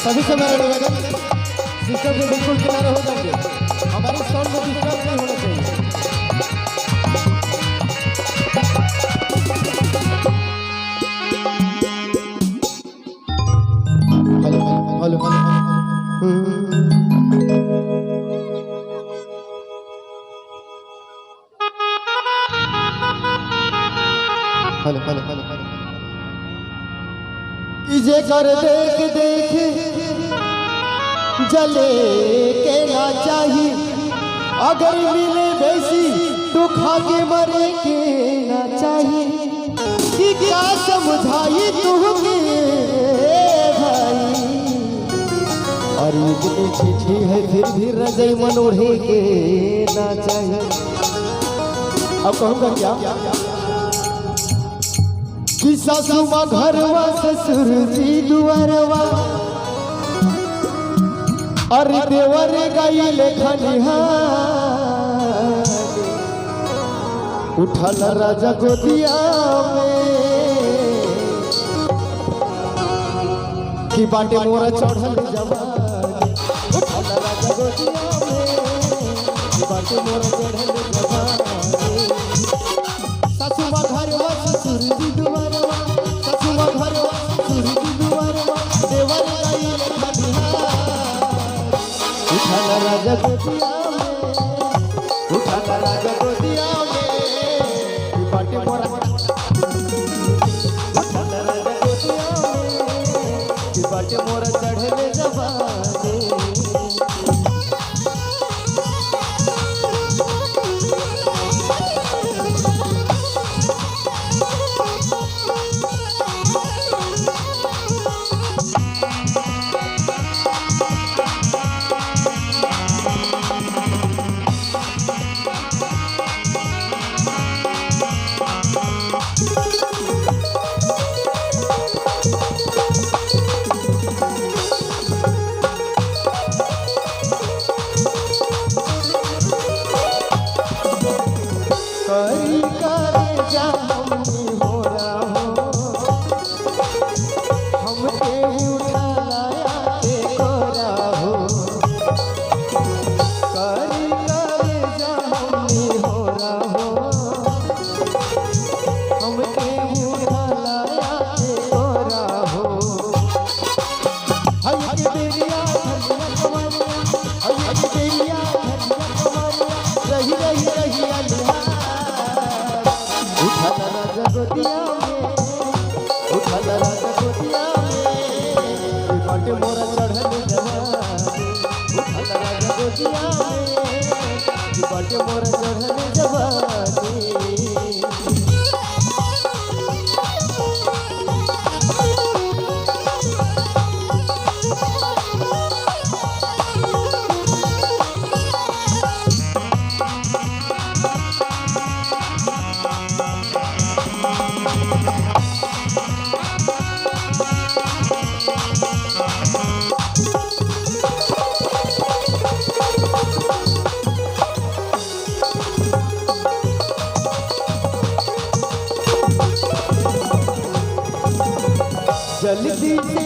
सभी से मेरा निवेदन, सिस्टम के बिल्कुल किनारे हो जाएंगे, हमारी साउंड में डिस्टर्ब नहीं होना चाहिए। Hello hello hello hello hello hello इजे कर देख देख जले के ना चाहिए, अगर मिले बेसी तो खा के मरे के ना चाहिए। कि क्या समझाई तुमके भाई, और इतनी चिट्ठी है फिर भी रज़ई मन ओढ़े के ना चाहिए। अब कहूँगा क्या कि सासुमा घरवा ससुर जी दुआरवा, अरे देवर गईल खनिहार, उठल राजा गोदिया में कि बाटे मोरा चढ़ल जवानी, उठल राजा गोदिया में कि बाटे मोरा चढ़ल जवानी। सासुमा घरवा ससुर जी दुआरवा, सासुमा घरवा ससुर जी दुआरवा, देवर गईल खनिहार, उठल राजा गोदिया में, उठल राजा गोदिया में कि बाटे मोरा, उठल राजा गोदिया में कि बाटे मोरा चढ़ले जवानी। बाटे मोरा चढ़ल जवानी। जल्दी से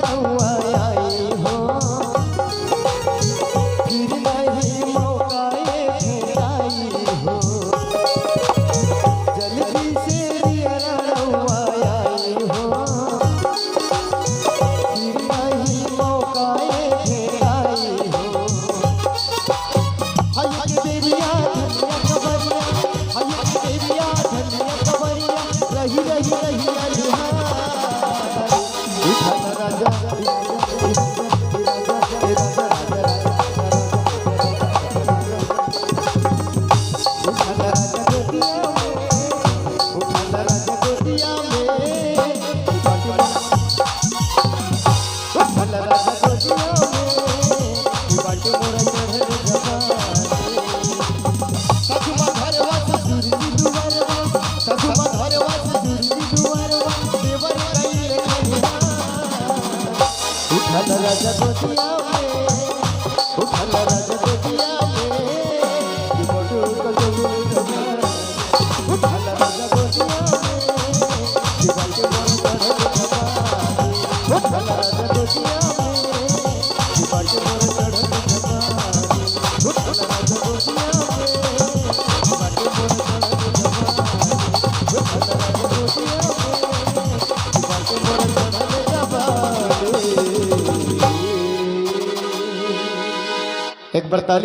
रउआ आई हो, फिर नहीं मौका फेराई हो। जल्दी से रउआ आई हो, फिर नहीं मौका फेराई हो। हाय देविया धनिया कबरिया, हाय देविया धनिया कबरिया, रही रही रही राजा गोदिया में, उठल राजा गोदिया में कि मोटू कलू उठल राजा गोदिया में कि बाटे मोर चढ़ल जवानी, उठल राजा गोदिया में। एक बार ताली